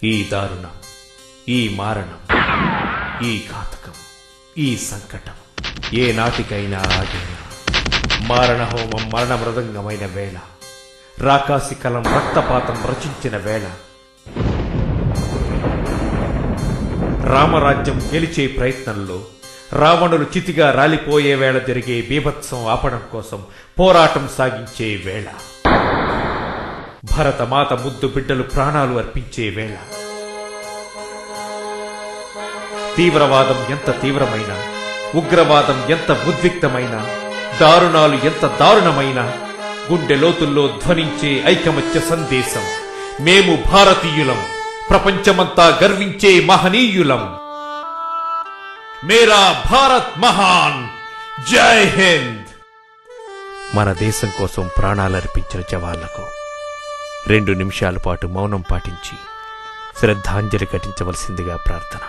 ఈ దారుణం, ఈ మారణం, ఈ ఘాతకం, ఈ సంకటం ఏ నాటికైనా ఆగేనా? మారణహోమం మరణ మృదంగమైన వేళ, రాకాసి కలం రక్తపాతం రచించిన వేళ, రామరాజ్యం గెలిచే ప్రయత్నంలో రావణులు చితిగా రాలిపోయే వేళ జరిగే బీభత్సం ఆపడం కోసం పోరాటం సాగించే వేళ, భరతమాత ముద్దు బిడ్డలు ప్రాణాలు అర్పించే వేళ, తీవ్రవాదం ఎంత తీవ్రమైన, ఉగ్రవాదం ఎంత ఉద్విగ్నమైన, దారుణాలు ఎంత దారుణమైన, గుండె లోతుల్లో ధ్వనించే ఐకమత్య సందేశం. మేము భారతీయులం, ప్రపంచమంతా గర్వించే మహనీయులం. మేరా భారత్ మహాన్, జై హింద్. మన దేశం కోసం ప్రాణాలర్పించిన జవాన్లకు 2 నిమిషాల పాటు మౌనం పాటించి శ్రద్ధాంజలి ఘటించవలసిందిగా ప్రార్థన.